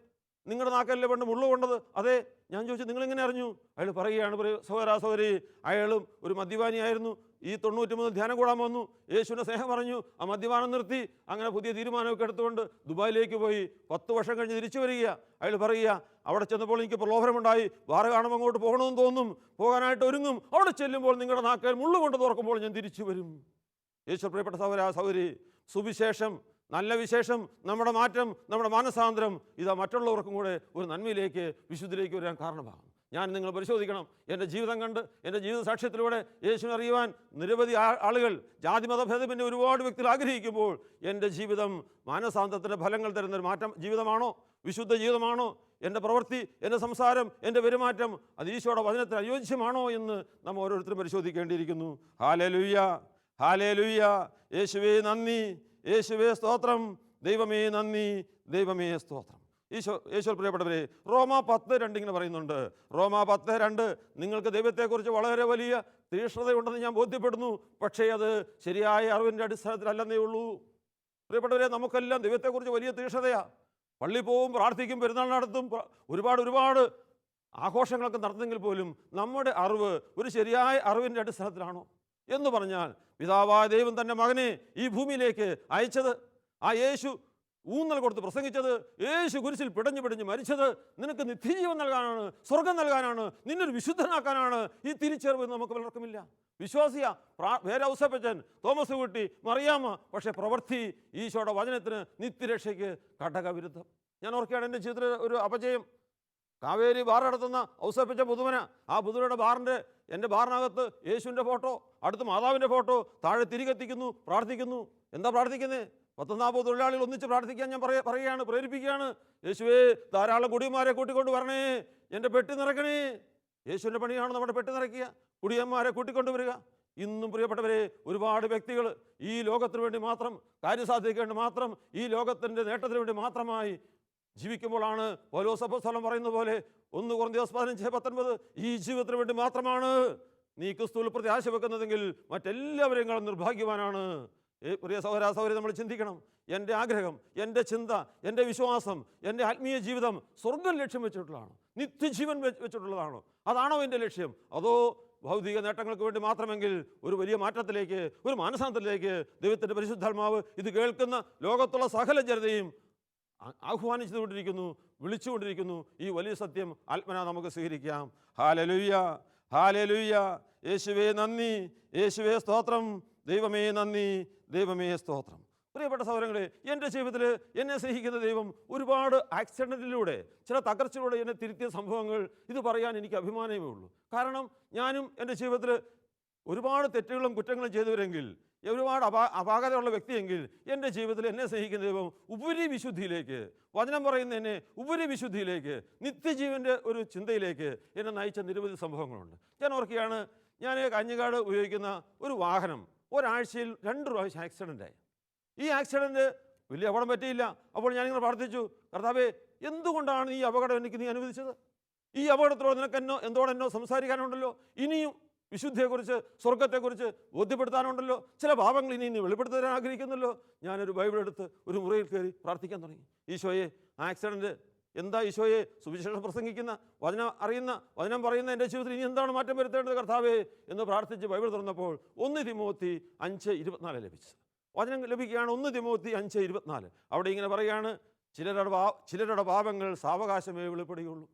നിങ്ങളുടെ നാക്കല്ലേ പണ്ട് മുള്ളു കൊണ്ടത്? അതെ. ഞാൻ ചോദിച്ചു, നിങ്ങളെങ്ങനെ അറിഞ്ഞു? അയാൾ പറയുകയാണ്, സഹോദരാ സഹോദരി, അയാളും ഒരു മദ്യപാനിയായിരുന്നു. ഈ 93 ധ്യാനം കൂടാൻ വന്നു, യേശുവിൻ്റെ സ്നേഹം പറഞ്ഞു, ആ മദ്യപാനം നിർത്തി, അങ്ങനെ പുതിയ തീരുമാനമൊക്കെ എടുത്തുകൊണ്ട് ദുബായിലേക്ക് പോയി. 10 വർഷം കഴിഞ്ഞ് തിരിച്ചു വരിക. അയാൾ പറയുക, അവിടെ ചെന്നപ്പോൾ എനിക്ക് പ്രലോഭനമുണ്ടായി, വാറ കാണുമ്പോൾ അങ്ങോട്ട് പോകണമെന്ന് തോന്നും, പോകാനായിട്ട് ഒരുങ്ങും. അവിടെ ചെല്ലുമ്പോൾ നിങ്ങളുടെ നാക്കൽ മുള്ളു കൊണ്ട് തുറക്കുമ്പോൾ ഞാൻ തിരിച്ചു വരും. യേശു പ്രിയപ്പെട്ട സഹോദരാ സഹോദരി, സുവിശേഷം, നല്ല വിശേഷം, നമ്മുടെ മാറ്റം, നമ്മുടെ മാനസാന്തരം, ഇതാ മറ്റുള്ളവർക്കും കൂടെ ഒരു നന്മയിലേക്ക്, വിശുദ്ധിയിലേക്ക് വരാൻ കാരണമാകും. ഞാൻ നിങ്ങൾ പരിശോധിക്കണം. എൻ്റെ ജീവിതം കണ്ട്, എൻ്റെ ജീവിത സാക്ഷ്യത്തിലൂടെ യേശുവിനെ അറിയുവാൻ നിരവധി ആളുകൾ, ജാതിമതഭേദമന്യേ ഒരുപാട് വ്യക്തികൾ ആഗ്രഹിക്കുമ്പോൾ എൻ്റെ ജീവിതം മാനസാന്തരത്തിൻ്റെ ഫലങ്ങൾ തരുന്നൊരു മാറ്റം ജീവിതമാണോ? വിശുദ്ധ ജീവിതമാണോ? എൻ്റെ പ്രവൃത്തി, എൻ്റെ സംസാരം, എൻ്റെ പെരുമാറ്റം അത് ഈശോയുടെ വചനത്തിന് അനുയോജ്യമാണോ എന്ന് നാം ഓരോരുത്തരും പരിശോധിക്കേണ്ടിയിരിക്കുന്നു. Hallelujah, hallelujah. യേശുവേ നന്ദി, യേശുവേ സ്തോത്രം, ദൈവമേ നന്ദി, ദൈവമേ സ്തോത്രം. യേശു പ്രിയപ്പെട്ടവരെ, റോമാ 10:2 ഇങ്ങനെ പറയുന്നുണ്ട്. റോമാ 10:2, നിങ്ങൾക്ക് ദൈവത്തെക്കുറിച്ച് വളരെ വലിയ തീക്ഷ്ണതയുണ്ടെന്ന് ഞാൻ ബോധ്യപ്പെടുന്നു, പക്ഷേ അത് ശരിയായ അറിവിൻ്റെ അടിസ്ഥാനത്തിലല്ലെന്നേ ഉള്ളൂ. പ്രിയപ്പെട്ടവരെ, നമുക്കെല്ലാം ദൈവത്തെക്കുറിച്ച് വലിയ തീക്ഷ്ണതയാണ്. പള്ളി പോവും, പ്രാർത്ഥിക്കും, പെരുന്നാൾ നടത്തും, ഒരുപാട് ആഘോഷങ്ങളൊക്കെ നടത്തുമെങ്കിൽ പോലും നമ്മുടെ അറിവ് ഒരു ശരിയായ അറിവിൻ്റെ അടിസ്ഥാനത്തിലാണോ എന്ന് പറഞ്ഞാൽ, പിതാവായ ദൈവം തൻ്റെ മകനെ ഈ ഭൂമിയിലേക്ക് അയച്ചത്, ആ യേശു ഊന്നൽ കൊടുത്ത് പ്രസംഗിച്ചത്, യേശു കുരിശിൽ പിടഞ്ഞു മരിച്ചത് നിനക്ക് നിത്യജീവൻ നൽകാനാണ്, സ്വർഗം നൽകാനാണ്, നിന്നൊരു വിശുദ്ധനാക്കാനാണ്. ഈ തിരിച്ചറിവ് നമുക്ക് പലർക്കുമില്ല. വിശ്വാസിയ വേറെ ഔസേപ്പച്ചൻ, തോമസ് കുട്ടി, മറിയാമ്മ, പക്ഷേ പ്രവൃത്തി ഈശോയുടെ വചനത്തിന് നിത്യരക്ഷയ്ക്ക് ഘടകവിരുദ്ധം. ഞാൻ ഓർക്കുകയാണ് എൻ്റെ ജീവിതത്തിൽ ഒരു അപജയം. കാവേരി ബാർ നടത്തുന്ന ഔസേപ്പച്ച പുതുമന, ആ പുതുമനയുടെ എൻ്റെ ബാറിനകത്ത് യേശുവിൻ്റെ ഫോട്ടോ, അടുത്ത് മാതാവിൻ്റെ ഫോട്ടോ, താഴെ തിരികെത്തിക്കുന്നു, പ്രാർത്ഥിക്കുന്നു. എന്താ പ്രാർത്ഥിക്കുന്നത്? 40 തൊഴിലാളികൾ ഒന്നിച്ച് പ്രാർത്ഥിക്കാൻ ഞാൻ പറയുകയാണ്, പ്രേരിപ്പിക്കുകയാണ്. യേശുവേ, ധാരാളം കുടിയന്മാരെ കൂട്ടിക്കൊണ്ട് വരണേ, എൻ്റെ പെട്ടി നിറയ്ക്കണേ. യേശുവിൻ്റെ പണിയാണ് നമ്മുടെ പെട്ടി നിറയ്ക്കുക, കുടിയന്മാരെ കൂട്ടിക്കൊണ്ടുവരിക. ഇന്നും പ്രിയപ്പെട്ടവരെ, ഒരുപാട് വ്യക്തികൾ ഈ ലോകത്തിന് വേണ്ടി മാത്രം, കാര്യസാധ്യതയ്ക്ക് വേണ്ടി മാത്രം, ഈ ലോകത്തിൻ്റെ നേട്ടത്തിന് വേണ്ടി മാത്രമായി ജീവിക്കുമ്പോഴാണ് പൗലോസ് അപ്പോസ്തലൻ പറയുന്ന പോലെ 1 കൊരിന്ത്യർ 15:19 ഈ ജീവിതത്തിന് വേണ്ടി മാത്രമാണ് നീ ക്രിസ്തുവിൽ പ്രത്യാശ വെക്കുന്നതെങ്കിൽ മറ്റെല്ലാവരെയും നിർഭാഗ്യവാനാണ്. പ്രിയ സഹോദരി, നമ്മൾ ചിന്തിക്കണം. എൻ്റെ ആഗ്രഹം, എൻ്റെ ചിന്ത, എൻ്റെ വിശ്വാസം, എൻ്റെ ആത്മീയ ജീവിതം സ്വർഗം ലക്ഷ്യം വെച്ചിട്ടുള്ളതാണോ? നിത്യജീവൻ വെച്ചിട്ടുള്ളതാണോ? അതാണോ എൻ്റെ ലക്ഷ്യം? അതോ ഭൗതിക നേട്ടങ്ങൾക്ക് വേണ്ടി മാത്രമെങ്കിൽ ഒരു വലിയ മാറ്റത്തിലേക്ക്, ഒരു മാനസാന്തരത്തിലേക്ക് ദൈവത്തിൻ്റെ പരിശുദ്ധാത്മാവ് ഇത് കേൾക്കുന്ന ലോകത്തുള്ള സകല ജനതയും ആഹ്വാനിച്ചുകൊണ്ടിരിക്കുന്നു, വിളിച്ചുകൊണ്ടിരിക്കുന്നു. ഈ വലിയ സത്യം ആത്മനാ നമുക്ക് സ്വീകരിക്കാം. Hallelujah, hallelujah. യേശുവേ നന്ദി, യേശുവേ സ്തോത്രം, ദൈവമേ നന്ദി, ദൈവമേ സ്തോത്രം. പ്രിയപ്പെട്ട സഹോദരങ്ങളെ, എൻ്റെ ജീവിതത്തിൽ എന്നെ സ്നേഹിക്കുന്ന ദൈവം ഒരുപാട് ആക്സിഡൻറ്റിലൂടെ, ചില തകർച്ചയിലൂടെ എന്നെ തിരുത്തിയ സംഭവങ്ങൾ ഇത് പറയാൻ എനിക്ക് അഭിമാനമേ ഉള്ളൂ. കാരണം ഞാനും എൻ്റെ ജീവിതത്തിൽ ഒരുപാട് തെറ്റുകളും കുറ്റങ്ങളും ചെയ്തവരെങ്കിൽ, ഒരുപാട് അപാകതയുള്ള വ്യക്തിയെങ്കിൽ, എൻ്റെ ജീവിതത്തിൽ എന്നെ സ്നേഹിക്കുന്ന ദൈവം ഉപരി വിശുദ്ധിയിലേക്ക്, വചനം പറയുന്ന എന്നെ ഉപരി വിശുദ്ധിയിലേക്ക്, നിത്യജീവൻ്റെ ഒരു ചിന്തയിലേക്ക് എന്നെ നയിച്ച നിരവധി സംഭവങ്ങളുണ്ട്. ഞാൻ ഓർക്കുകയാണ്, ഞാൻ കാഞ്ഞങ്ങാട് ഉപയോഗിക്കുന്ന ഒരു വാഹനം ഒരാഴ്ചയിൽ 2 പ്രാവശ്യം ആക്സിഡൻ്റായി. ഈ ആക്സിഡൻറ്റ് വലിയ അപകടം പറ്റിയില്ല. അപ്പോൾ ഞാനിങ്ങനെ പ്രാർത്ഥിച്ചു, കർത്താവേ, എന്തുകൊണ്ടാണ് ഈ അപകടം എനിക്ക് നീ അനുവദിച്ചത്? ഈ അപകടത്തോട് നിനക്ക് എന്നോ സംസാരിക്കാനുണ്ടല്ലോ, ഇനിയും വിശുദ്ധിയെക്കുറിച്ച്, സ്വർഗത്തെക്കുറിച്ച് ബോധ്യപ്പെടുത്താനുണ്ടല്ലോ, ചില ഭാവങ്ങൾ ഇനി വെളിപ്പെടുത്താൻ ആഗ്രഹിക്കുന്നല്ലോ. ഞാനൊരു ബൈബിൾ എടുത്ത് ഒരു മുറിയിൽ കയറി പ്രാർത്ഥിക്കാൻ തുടങ്ങി. ഈശോയെ, ആക്സിഡൻറ്റ് എന്താ ഈശോയെ, സുവിശേഷം പ്രസംഗിക്കുന്ന, വചനം അറിയുന്ന, വചനം പറയുന്ന എൻ്റെ ജീവിതത്തിൽ ഇനി എന്താണ് മാറ്റം വരുത്തേണ്ടത് കർത്താവേ എന്ന് പ്രാർത്ഥിച്ച് ബൈബിൾ തുറന്നപ്പോൾ 1 തിമോത്തി 5:24 ലഭിച്ചു. വചനം ലഭിക്കുകയാണ്. 1 തിമോത്തി 5:24. അവിടെ ഇങ്ങനെ പറയുകയാണ്, ചിലരുടെ പാപങ്ങൾ സാവകാശമേ വെളിപ്പെടുകയുള്ളൂ.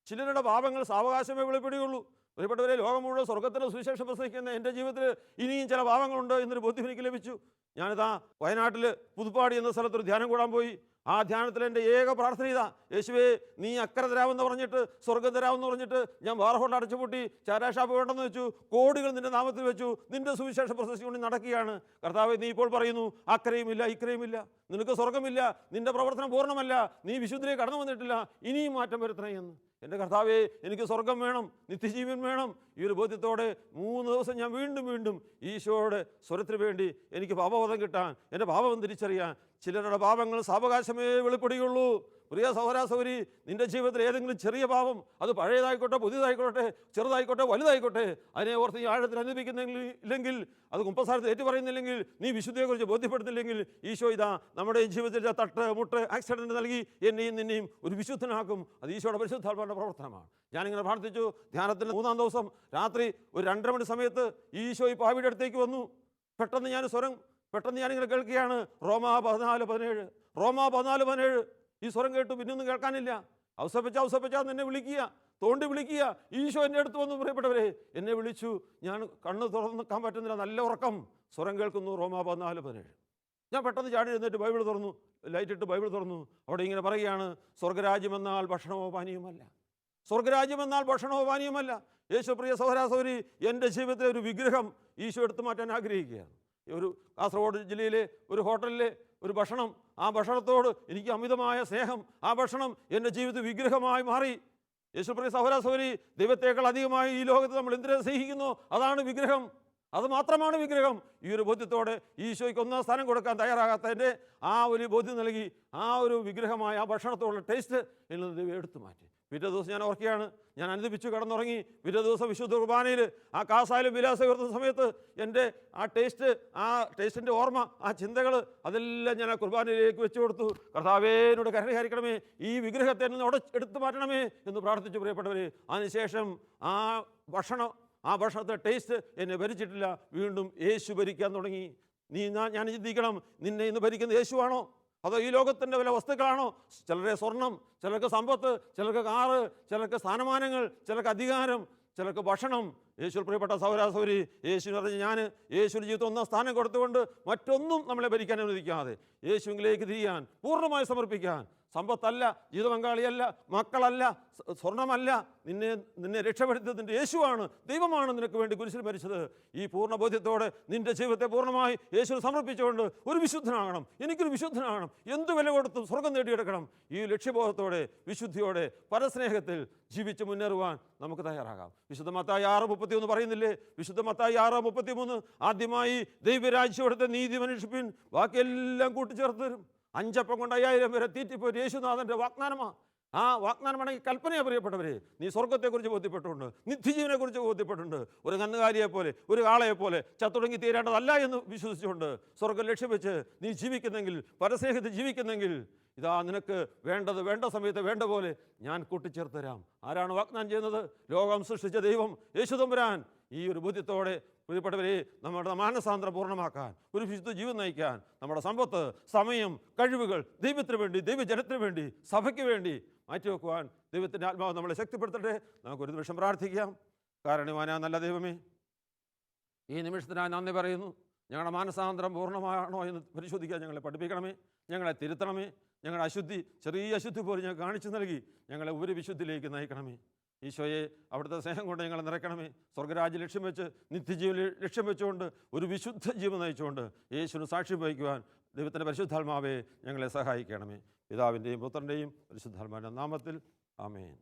ചിലരുടെ പാപങ്ങൾ സാവകാശമേ വെളിപ്പെടുകയുള്ളൂ. പ്രിയപ്പെട്ടവരെ, ലോകം മുഴുവൻ സ്വർഗത്തിൻ്റെ സുവിശേഷം പ്രസംഗിക്കുന്ന എൻ്റെ ജീവിതത്തിൽ ഇനിയും ചില പാപങ്ങളുണ്ട് എന്നൊരു ബോധ്യം എനിക്ക് ലഭിച്ചു. ഞാനിതാ വയനാട്ടിൽ പുതുപ്പാടി എന്ന സ്ഥലത്തൊരു ധ്യാനം കൂടാൻ പോയി. ആ ധ്യാനത്തിൽ എൻ്റെ ഏക പ്രാർത്ഥന ഇതാ, യേശുവേ, നീ അക്കരെ തരാമെന്ന് പറഞ്ഞിട്ട്, സ്വർഗ്ഗം തരാമെന്ന് പറഞ്ഞിട്ട് ഞാൻ വാർഹോട്ട് അടച്ചുപൂട്ടി, ചാരാ ഷാപ്പ് വേണ്ടെന്ന് വെച്ചു, കോടികൾ നിൻ്റെ നാമത്തിൽ വെച്ചു, നിൻ്റെ സുവിശേഷ പ്രസംഗം കൊണ്ട് നടക്കുകയാണ്. കർത്താവേ, നീ ഇപ്പോൾ പറയുന്നു അക്കരയുമില്ല ഇക്കരയുമില്ല, നിനക്ക് സ്വർഗ്ഗമില്ല, നിൻ്റെ പ്രവർത്തനം പൂർണ്ണമല്ല, നീ വിശുദ്ധിയിലേക്ക് കടന്നു വന്നിട്ടില്ല, ഇനിയും മാറ്റം വരുത്തണേ എന്ന്. എൻ്റെ കർത്താവേ, എനിക്ക് സ്വർഗം വേണം, നിത്യജീവൻ വേണം. ഈ ഒരു ബോധ്യത്തോടെ 3 ദിവസം ഞാൻ വീണ്ടും ഈശോയുടെ സ്വരത്തിന് വേണ്ടി എനിക്ക് പാപബോധം കിട്ടാൻ, എൻ്റെ പാപം തിരിച്ചറിയാൻ, ചിലരുടെ പാപങ്ങൾ സാവകാശമേ വെളിപ്പെടുകയുള്ളൂ. പ്രിയ സഹോദരി, നിൻ്റെ ജീവിതത്തിൽ ഏതെങ്കിലും ചെറിയ പാപം, അത് പഴയതായിക്കോട്ടെ, പുതിയതായിക്കോട്ടെ, ചെറുതായിക്കോട്ടെ, വലുതായിക്കോട്ടെ, അതിനെ ഓർത്ത് ഈ ആഴത്തിൽ അനുഭവിക്കുന്നില്ലെങ്കിൽ, അത് കുമ്പസാരത്തിൽ ഏറ്റുപറയുന്നില്ലെങ്കിൽ, നീ വിശുദ്ധിയെക്കുറിച്ച് ബോധ്യപ്പെടുന്നില്ലെങ്കിൽ, ഈശോ ഇതാ നമ്മുടെ ജീവിതത്തിൽ തട്ട് മുട്ട് ആക്സിഡൻറ്റ് നൽകി എന്നെയും നിന്നെയും ഒരു വിശുദ്ധനാക്കും. അത് ഈശോയുടെ പരിശുദ്ധാത്മാവിൻ്റെ പ്രവർത്തനമാണ്. ഞാനിങ്ങനെ പ്രാർത്ഥിച്ചു. ധ്യാനത്തിൻ്റെ 3-ാം ദിവസം രാത്രി ഒരു 2:30 മണി സമയത്ത് ഈശോ ഈ പാവിയുടെ അടുത്തേക്ക് വന്നു. പെട്ടെന്ന് ഞാനിങ്ങനെ കേൾക്കുകയാണ്, റോമാ 14:17. റോമാ 14:17. ഈ സ്വരം കേട്ടു. പിന്നൊന്നും കേൾക്കാനില്ല. ഔസേപ്പച്ച എന്നെ വിളിക്കുക, തോണ്ടി വിളിക്കുക. ഈശോ എൻ്റെ അടുത്ത് വന്നു. പ്രിയപ്പെട്ടവരെ, എന്നെ വിളിച്ചു. ഞാൻ കണ്ണ് തുറന്ന് നിൽക്കാൻ പറ്റുന്നില്ല, നല്ല ഉറക്കം. സ്വരം കേൾക്കുന്നു, റോമാ 14:17. ഞാൻ പെട്ടെന്ന് ചാടി എഴുന്നേറ്റ് ബൈബിൾ തുറന്നു, ലൈറ്റിട്ട് ബൈബിൾ തുറന്നു. അവിടെ ഇങ്ങനെ പറയുകയാണ്, സ്വർഗരാജ്യമെന്നാൽ ഭക്ഷണമോ പാനീയമല്ല. സ്വർഗരാജ്യമെന്നാൽ ഭക്ഷണമോ പാനീയമല്ല. യേശു, പ്രിയ സഹോദരി, എൻ്റെ ജീവിതത്തിലെ ഒരു വിഗ്രഹം ഈശോ എടുത്തു മാറ്റാൻ ആഗ്രഹിക്കുകയാണ്. ഒരു കാസർഗോഡ് ജില്ലയിലെ ഒരു ഹോട്ടലിലെ ഒരു ഭക്ഷണം, ആ ഭക്ഷണത്തോട് എനിക്ക് അമിതമായ സ്നേഹം. ആ ഭക്ഷണം എൻ്റെ ജീവിതത്തിൽ വിഗ്രഹമായി മാറി. യേശുപ്രിയ സഹോദരി, ദൈവത്തേക്കാൾ അധികമായി ഈ ലോകത്ത് നമ്മൾ എന്തിനെ സ്നേഹിക്കുന്നു, അതാണ് വിഗ്രഹം. അത് മാത്രമാണ് വിഗ്രഹം. ഈ ഒരു ബോധ്യത്തോടെ ഈശോയ്ക്ക് 1-ാം സ്ഥാനം കൊടുക്കാൻ തയ്യാറാകാത്തതിൻ്റെ ആ ഒരു ബോധ്യം നൽകി, ആ ഒരു വിഗ്രഹമായ ആ ഭക്ഷണത്തോടുള്ള ടേസ്റ്റ് എന്നത് ദൈവം എടുത്തു മാറ്റി. പിറ്റേ ദിവസം ഞാൻ ഓർക്കുകയാണ്, ഞാൻ അനുദപിച്ചു കടന്നുറങ്ങി. പിറ്റേ ദിവസം വിശുദ്ധ കുർബാനയിൽ ആ കാസായാലും വിലാസം ഉയർത്തുന്ന സമയത്ത് എൻ്റെ ആ ടേസ്റ്റിൻ്റെ ഓർമ്മ, ആ ചിന്തകൾ അതെല്ലാം ഞാൻ ആ കുർബാനയിലേക്ക് വെച്ചു കൊടുത്തു. കർത്താവേ, എന്നോട് കരുണയായിരിക്കണമേ, ഈ വിഗ്രഹത്തെ നിന്ന് എടുത്തു മാറ്റണമേ എന്ന് പ്രാർത്ഥിച്ചു പ്രിയപ്പെട്ടവരെ. അതിനുശേഷം ആ ഭക്ഷണത്തെ ടേസ്റ്റ് എന്നെ ഭരിച്ചിട്ടില്ല. വീണ്ടും യേശു ഭരിക്കാൻ തുടങ്ങി. ഞാൻ ചിന്തിക്കണം, നിന്നെ ഇന്ന് ഭരിക്കുന്ന യേശുവാണോ, അതോ ഈ ലോകത്തിൻ്റെ വില വസ്തുക്കളാണോ? ചിലരെ സ്വർണം, ചിലർക്ക് സമ്പത്ത്, ചിലർക്ക് കാറ്, ചിലർക്ക് സ്ഥാനമാനങ്ങൾ, ചിലർക്ക് അധികാരം, ചിലർക്ക് ഭക്ഷണം. യേശു പ്രിയപ്പെട്ട സൗരാസൗരി, യേശുവിന് പറഞ്ഞ് ഞാൻ യേശുവിൻ്റെ ജീവിതത്തിൽ ഒന്നാം സ്ഥാനം കൊടുത്തുകൊണ്ട് മറ്റൊന്നും നമ്മളെ ഭരിക്കാൻ അനുവദിക്കാതെ യേശുവിലേക്ക് തിരിയാൻ, പൂർണ്ണമായി സമർപ്പിക്കാൻ. സമ്പത്തല്ല, ജീവിത പങ്കാളിയല്ല, മക്കളല്ല, സ്വർണമല്ല, നിന്നെ രക്ഷപ്പെടുത്തിയത് നിൻ്റെ യേശുവാണ്, ദൈവമാണ് നിനക്ക് വേണ്ടി കുരിശിൽ മരിച്ചത്. ഈ പൂർണ്ണ ബോധ്യത്തോടെ നിൻ്റെ ജീവിതത്തെ പൂർണ്ണമായി യേശുവിന് സമർപ്പിച്ചുകൊണ്ട് ഒരു വിശുദ്ധനാകണം, എനിക്കൊരു വിശുദ്ധനാകണം, എന്ത് വില കൊടുത്തും സ്വർഗം നേടിയെടുക്കണം. ഈ ലക്ഷ്യബോധത്തോടെ, വിശുദ്ധിയോടെ, പരസ്നേഹത്തിൽ ജീവിച്ച് മുന്നേറുവാൻ നമുക്ക് തയ്യാറാകാം. വിശുദ്ധ മത്തായി 6:31 പറയുന്നില്ലേ? വിശുദ്ധ മത്തായി 6:33, ആദ്യമായി ദൈവരാജ്യത്തെ നീതി മനുഷ്യപ്പിൻ, ബാക്കിയെല്ലാം കൂട്ടിച്ചേർത്ത് തരും. 5 അപ്പം കൊണ്ട് 5000 പേരെ തീറ്റിപ്പോയി യേശുനാഥൻ്റെ വാഗ്ദാനമാണ്. ആ വാഗ്ദാനമാണെങ്കിൽ കൽപ്പനയെ പ്രിയപ്പെട്ടവരെ, നീ സ്വർഗത്തെക്കുറിച്ച് ബോധ്യപ്പെട്ടുണ്ട്, നിത്യജീവനെക്കുറിച്ച് ബോധ്യപ്പെട്ടുണ്ട്. ഒരു കന്നുകാലിയെപ്പോലെ, ഒരു കാളയെപ്പോലെ ചത്തുടങ്ങി തീരേണ്ടതല്ല എന്ന് വിശ്വസിച്ചുകൊണ്ട് സ്വർഗം ലക്ഷ്യം വെച്ച് നീ ജീവിക്കുന്നെങ്കിൽ, പരസ്നേഹത്തിൽ ജീവിക്കുന്നെങ്കിൽ, ഇതാ നിനക്ക് വേണ്ടത് വേണ്ട സമയത്ത് വേണ്ട പോലെ ഞാൻ കൂട്ടിച്ചേർത്ത് തരാം. ആരാണ് വാഗ്ദാനം ചെയ്യുന്നത്? ലോകം സൃഷ്ടിച്ച ദൈവം, യേശു തമ്പുരാൻ. ഈ ഒരു ബോധ്യത്തോടെ പ്രിയപ്പെട്ടവരെ, നമ്മുടെ മാനസാന്തരം പൂർണ്ണമാക്കാൻ, ഒരു വിശുദ്ധ ജീവിതം നയിക്കാൻ, നമ്മുടെ സമ്പത്ത്, സമയം, കഴിവുകൾ ദൈവത്തിന് വേണ്ടി, ദൈവജനത്തിന് വേണ്ടി, സഭയ്ക്ക് വേണ്ടി മാറ്റിവെക്കുവാൻ ദൈവത്തിൻ്റെ ആത്മാവ് നമ്മളെ ശക്തിപ്പെടുത്തട്ടെ. നമുക്കൊരു നിമിഷം പ്രാർത്ഥിക്കാം. കാരണവാനാ നല്ല ദൈവമേ, ഈ നിമിഷത്തിനായി നന്ദി പറയുന്നു. ഞങ്ങളുടെ മാനസാന്തരം പൂർണ്ണമാണോ എന്ന് പരിശോധിക്കാൻ ഞങ്ങളെ പഠിപ്പിക്കണമേ, ഞങ്ങളെ തിരുത്തണമേ. ഞങ്ങളുടെ അശുദ്ധി, ചെറിയ അശുദ്ധി പോലും ഞങ്ങൾ കാണിച്ചു നൽകി ഞങ്ങളെ ഒരു വിശുദ്ധിയിലേക്ക് നയിക്കണമേ. ഈശോയെ, അവിടുത്തെ സ്നേഹം കൊണ്ട് ഞങ്ങളെ നിറയ്ക്കണമേ. സ്വർഗരാജ്യം ലക്ഷ്യം വെച്ച്, നിത്യജീവൻ ലക്ഷ്യം വെച്ചുകൊണ്ട്, ഒരു വിശുദ്ധ ജീവൻ നയിച്ചുകൊണ്ട് യേശുവിന് സാക്ഷ്യം വഹിക്കുവാൻ ദൈവത്തിൻ്റെ പരിശുദ്ധാത്മാവേ ഞങ്ങളെ സഹായിക്കണമേ. പിതാവിൻ്റെയും പുത്രൻ്റെയും പരിശുദ്ധാത്മാവിൻ്റെ നാമത്തിൽ ആമേൻ.